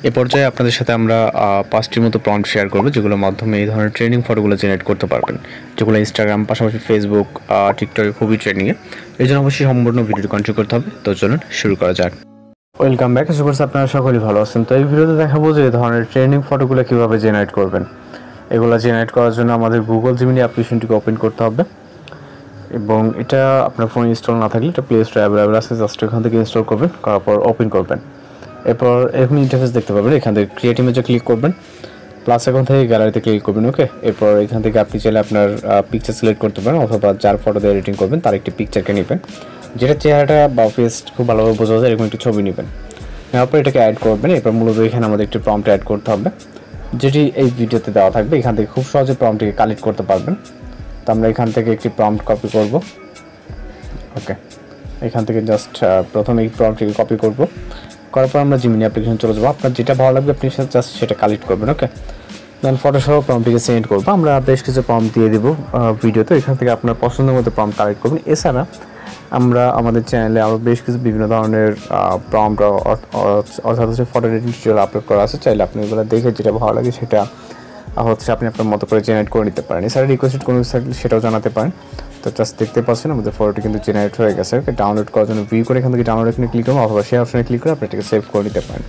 এ পর্যায়ে আপনাদের সাথে আমরা 5টির মতো প্রম্পট শেয়ার করব, যেগুলোর মাধ্যমে এই ধরনের ট্রেনিং ফটোগুলো জেনারেট করতে পারবেন, যেগুলো ইনস্টাগ্রাম পাশাপাশি ফেসবুক, টিকটকে খুবই ট্রেন্ডিংয়ে। এই জন্য অবশ্যই সম্পূর্ণ ভিডিওটি কন্টিনিউ করতে হবে। তো চলুন শুরু করা যাক। Welcome back. আশা করছি আপনারা সকলেই ভালো আছেন। তো এই ভিডিওতে দেখাবো যে এই ধরনের ট্রেনিং ফটোগুলো কীভাবে জেনারেট করবেন। এগুলো জেনারেট করার জন্য আমাদের গুগল জিমিনি অ্যাপ্লিকেশনটিকে ওপেন করতে হবে, এবং এটা আপনার ফোনে ইনস্টল না থাকলে এটা প্লে স্টোরে অ্যাভেলেবেল আছে। জাস্ট এখান থেকে ইনস্টল করবেন, করার পর ওপেন করবেন। এরপর এরকম ইন্টারফেস দেখতে পাবেন। এখান থেকে ক্রিয়েট ইমেজে ক্লিক করবেন, প্লাস এখন থেকে গ্যালারিতে ক্লিক করবেন। ওকে, এরপর এখান থেকে আপনি চাইলে আপনার পিকচার সিলেক্ট করতে পারেন, অথবা যার ফটো দিয়ে এডিটিং করবেন তার একটি পিকচারকে নেবেন, যেটা চেহারাটা বা ফেস খুব ভালোভাবে বোঝা যায় এরকম একটি ছবি নেবেন। নেওয়ার পর এটাকে অ্যাড করবেন। এরপর মূলত এখানে আমাদের একটি প্রম্পট অ্যাড করতে হবে, যেটি এই ভিডিওতে দেওয়া থাকবে। এখান থেকে খুব সহজে প্রম্পটটিকে কালেক্ট করতে পারবেন। তো আমরা এখান থেকে একটি প্রম্পট কপি করব। ওকে, এখান থেকে জাস্ট প্রথমে এই প্রম্পটটিকে কপি করব, করার পর আমরা জিমিনি অ্যাপ্লিকেশন চলে যাবো। আপনার যেটা ভালো লাগবে আপনি জাস্ট সেটা কালেক্ট করবেন। ওকে, দেন ফটোসহ প্রম্পটটিকে সেন্ড করবো। আমরা বেশ কিছু প্রম্পট দিয়ে দেবো ভিডিওতে। এখান থেকে আপনার পছন্দের মতো প্রম্পট কালেক্ট করবেন। এছাড়া আমরা আমাদের চ্যানেলে আরও বেশ কিছু বিভিন্ন ধরনের প্রম্পট অর্থাৎ ফটো এডিটিং টিউটোরিয়াল আপলোড করা আছে। চাইলে আপনি এগুলো দেখে যেটা ভালো লাগে সেটা আপনি আপনার মতো করে জেনারেট করে নিতে পারেন। এছাড়া রিকোয়েস্টেড কোনো কিছু থাকলে সেটাও জানাতে পারেন। তো জাস্ট দেখতে পাচ্ছেন আমাদের ফটোটি কিন্তু জেনারেট হয়ে গেছে। ওকে, ডাউনলোড করার জন্য ভিউ করে এখান থেকে ডাউনলোড এখানে ক্লিক করবো, অথবা সেই অপশনে ক্লিক করে আপনি এটাকে সেভ করে নিতে পারেন।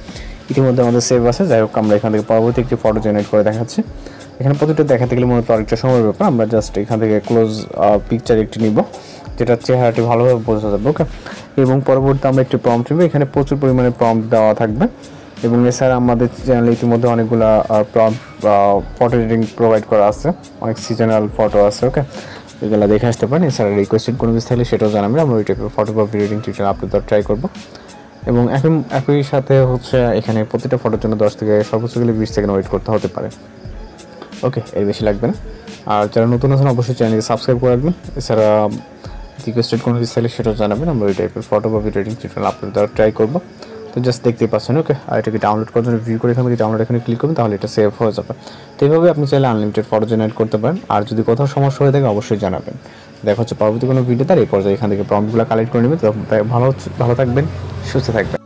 ইতিমধ্যে আমাদের সেভ আছে। যাই হোক, আমরা এখান থেকে পরবর্তী একটি ফটো জেনারেট করে দেখাচ্ছি। এখানে প্রতিটা দেখাতে গেলে মূলত অনেকটা সময়ের ব্যাপার। আমরা জাস্ট এখান থেকে ক্লোজ পিকচার একটি নিব, যেটা চেহারাটি ভালোভাবে বোঝা যাবে। ওকে, এবং পরবর্তীতে আমরা একটি প্রম্পট নিব। এখানে প্রচুর পরিমাণে প্রম্পট দেওয়া থাকবে, এবং এছাড়া আমাদের চ্যানেলে ইতিমধ্যে অনেকগুলো ফটো এডিটিং প্রোভাইড করা আছে, অনেক সিজনাল ফটো আছে। ওকে, এগুলো দেখে আসতে পারেন। এছাড়া রিকোয়েস্টেড কোনো কিছু থাকলে সেটাও জানাবেন। আমরা ওই টাইপের ফটো বা ভিডিও এডিটিং টিউটোরিয়াল আপলোড দেওয়ার ট্রাই করবো। এবং একই সাথে এখানে প্রতিটা ফটোর জন্য 10 থেকে সর্বোচ্চ গেলে 20 সেকেন্ড ওয়েট করতে হতে পারে। ওকে, এর বেশি লাগবে না। আর যারা নতুন আছেন অবশ্যই চ্যানেলকে সাবস্ক্রাইব করে রাখবেন। এছাড়া রিকোয়েস্টেড কোনো কিছু থাকলে সেটাও জানাবেন। আমরা ওই টাইপের ফটো বা ভিডিও এডিটিং টিউটোরিয়াল আপলোড দেওয়ার ট্রাই করবো। তো জাস্ট দেখতেই পাচ্ছেন। ওকে, আর এটাকে ডাউনলোড করার জন্য ভিউ করে এখান থেকে ডাউনলোড এখানে ক্লিক করবেন, তাহলে এটা সেভ হয়ে যাবে। তো এইভাবে আপনি চাইলে আনলিমিটেড ফটো জেনারেট করতে পারেন। আর যদি কোথাও সমস্যা হয়ে থাকে অবশ্যই জানাবেন। দেখা হচ্ছে পরবর্তী কোনো ভিডিও। তার এই পর্যায়ে এখান থেকে প্রম্পটগুলো কালেক্ট করে নেবেন। তো ভালো থাকবেন, সুস্থ থাকবেন।